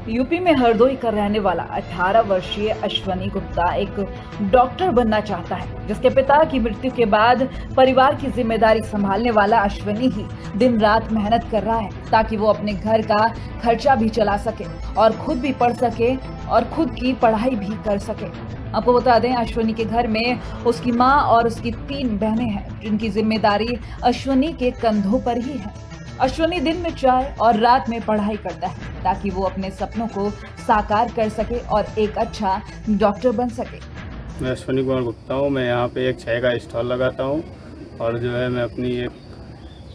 UP में हरदोई का रहने वाला 18 वर्षीय अश्वनी गुप्ता एक डॉक्टर बनना चाहता है, जिसके पिता की मृत्यु के बाद परिवार की जिम्मेदारी संभालने वाला अश्वनी ही दिन रात मेहनत कर रहा है ताकि वो अपने घर का खर्चा भी चला सके और खुद भी पढ़ सके और खुद की पढ़ाई भी कर सके। आपको बता दें, अश्वनी के घर में उसकी माँ और उसकी 3 बहनें हैं, जिनकी जिम्मेदारी अश्वनी के कंधों पर ही है। अश्वनी दिन में चाय और रात में पढ़ाई करता है ताकि वो अपने सपनों को साकार कर सके और एक अच्छा डॉक्टर बन सके। मैं अश्वनी कुमार गुप्ता हूँ। मैं यहाँ पे एक चाय का स्टॉल लगाता हूँ और जो है मैं अपनी एक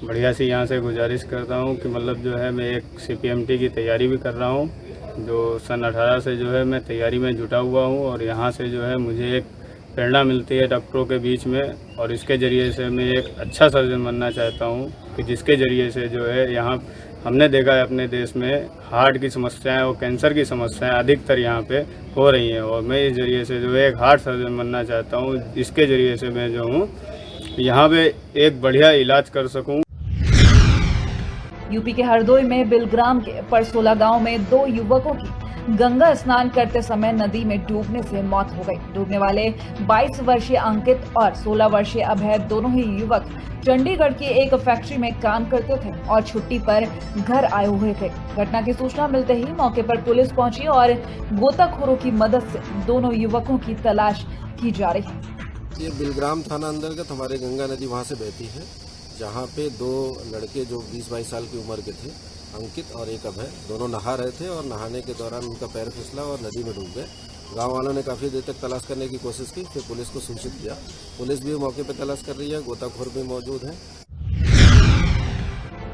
बढ़िया सी यहाँ से गुजारिश करता हूँ कि मतलब जो है मैं एक CPMT की तैयारी भी कर रहा हूँ, जो सन 18 से जो है मैं तैयारी में जुटा हुआ हूँ और यहाँ से जो है मुझे एक प्रेरणा मिलती है डॉक्टरों के बीच में और इसके ज़रिए से मैं एक अच्छा सर्जन बनना चाहता हूँ कि जिसके ज़रिए से जो है यहाँ हमने देखा है अपने देश में हार्ट की समस्याएं और कैंसर की समस्याएं अधिकतर यहाँ पे हो रही हैं और मैं इस ज़रिए से जो है एक हार्ट सर्जन बनना चाहता हूँ, जिसके ज़रिए से मैं जो हूँ यहाँ पे एक बढ़िया इलाज कर सकूँ। यूपी के हरदोई में बिलग्राम के परसोला गांव में 2 युवकों की गंगा स्नान करते समय नदी में डूबने से मौत हो गई। डूबने वाले 22 वर्षीय अंकित और 16 वर्षीय अभय दोनों ही युवक चंडीगढ़ की एक फैक्ट्री में काम करते थे और छुट्टी पर घर आए हुए थे। घटना की सूचना मिलते ही मौके पर पुलिस पहुंची और गोताखोरों की मदद से दोनों युवकों की तलाश की जा रही है। ये बिलग्राम थाना अंतर्गत हमारे गंगा नदी वहाँ से बहती है, जहाँ पे 2 लड़के जो 20-22 साल की उम्र के थे, अंकित और एक अभय, दोनों नहा रहे थे और नहाने के दौरान उनका पैर फिसला और नदी में डूब गए। गांव वालों ने काफ़ी देर तक तलाश करने की कोशिश की, फिर पुलिस को सूचित किया। पुलिस भी मौके पर तलाश कर रही है, गोताखोर भी मौजूद हैं।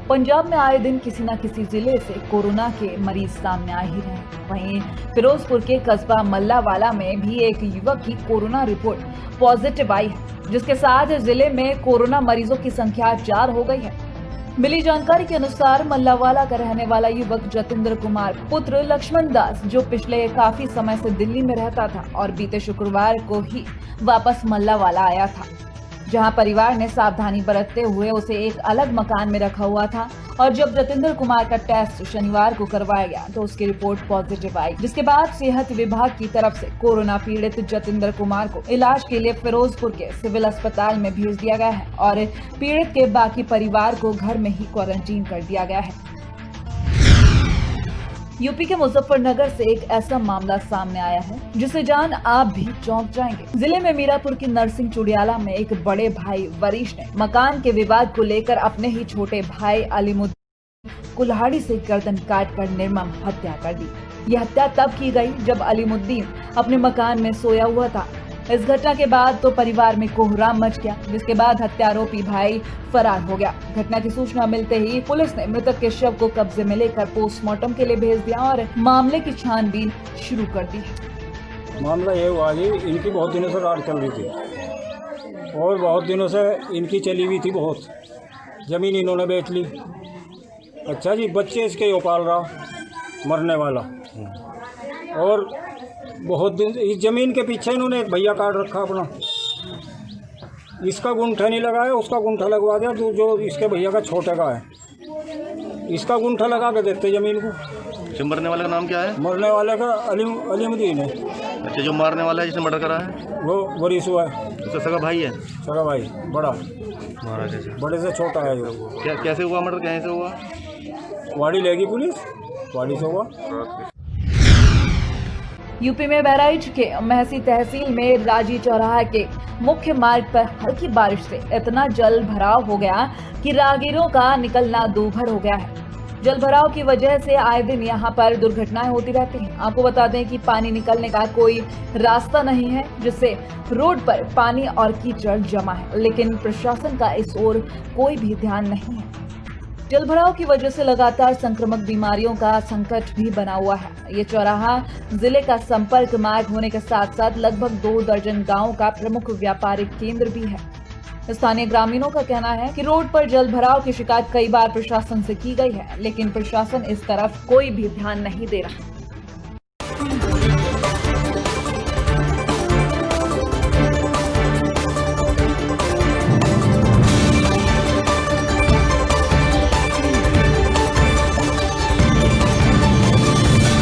पंजाब में आए दिन किसी न किसी जिले से कोरोना के मरीज सामने आ ही रहे हैं। वहीं फिरोजपुर के कस्बा मल्लावाला में भी एक युवक की कोरोना रिपोर्ट पॉजिटिव आई है, जिसके साथ जिले में कोरोना मरीजों की संख्या 4 हो गई है। मिली जानकारी के अनुसार मल्लावाला का रहने वाला युवक जतिंद्र कुमार पुत्र लक्ष्मण दास, जो पिछले काफी समय से दिल्ली में रहता था और बीते शुक्रवार को ही वापस मल्लावाला आया था, जहां परिवार ने सावधानी बरतते हुए उसे एक अलग मकान में रखा हुआ था। और जब जतिंद्र कुमार का टेस्ट शनिवार को करवाया गया तो उसकी रिपोर्ट पॉजिटिव आई, जिसके बाद सेहत विभाग की तरफ से कोरोना पीड़ित जतिंद्र कुमार को इलाज के लिए फिरोजपुर के सिविल अस्पताल में भेज दिया गया है और पीड़ित के बाकी परिवार को घर में ही क्वारंटीन कर दिया गया है। यूपी के मुजफ्फरनगर से एक ऐसा मामला सामने आया है जिसे जान आप भी चौंक जाएंगे। जिले में मीरापुर की नरसिंह चुड़ियाला में एक बड़े भाई वरीश ने मकान के विवाद को लेकर अपने ही छोटे भाई अलीमुद्दीन कुल्हाड़ी से गर्दन काटकर निर्मम हत्या कर दी। यह हत्या तब की गई जब अलीमुद्दीन अपने मकान में सोया हुआ था। इस घटना के बाद तो परिवार में कोहराम मच गया, जिसके बाद हत्यारोपी भाई फरार हो गया। घटना की सूचना मिलते ही पुलिस ने मृतक के शव को कब्जे में लेकर पोस्टमार्टम के लिए भेज दिया और मामले की छानबीन शुरू कर दी है। मामला ये हुआ जी, इनकी बहुत दिनों से रात चल रही थी और बहुत दिनों से इनकी चली हुई थी। बहुत जमीन इन्होंने बेच ली। अच्छा जी, बच्चे इसके पाल रहा मरने वाला, और बहुत दिन इस ज़मीन के पीछे इन्होंने एक भैया काट रखा अपना। इसका गुंठा नहीं लगाया, उसका गुंठा लगवा दिया जो इसके भैया का छोटे का है। इसका गुंठा लगा के देते ज़मीन को। मरने वाले का नाम क्या है? मरने वाले का अलीमुद्दीन है। अच्छा, जो मारने वाला है जिसने मर्डर करा है वो वरीस हुआ है। उसका सगा भाई है? सगा भाई, बड़ा महाराज है, बड़े से छोटा है जो। कैसे हुआ मर्डर, कैसे हुआ? वाड़ी लेगी पुलिस, वाड़ी से हुआ। यूपी में बहराइच के महसी तहसील में राजी चौराहा के मुख्य मार्ग पर हल्की बारिश से इतना जल भराव हो गया कि राहगीरों का निकलना दूभर हो गया है। जल भराव की वजह से आए दिन यहां पर दुर्घटनाएं होती रहती हैं। आपको बता दें कि पानी निकलने का कोई रास्ता नहीं है, जिससे रोड पर पानी और कीचड़ जमा है, लेकिन प्रशासन का इस ओर कोई भी ध्यान नहीं है। जल भराव की वजह से लगातार संक्रामक बीमारियों का संकट भी बना हुआ है। ये चौराहा जिले का संपर्क मार्ग होने के साथ साथ लगभग 2 दर्जन गांवों का प्रमुख व्यापारिक केंद्र भी है। स्थानीय ग्रामीणों का कहना है कि रोड पर जल भराव की शिकायत कई बार प्रशासन से की गई है, लेकिन प्रशासन इस तरफ कोई भी ध्यान नहीं दे रहा।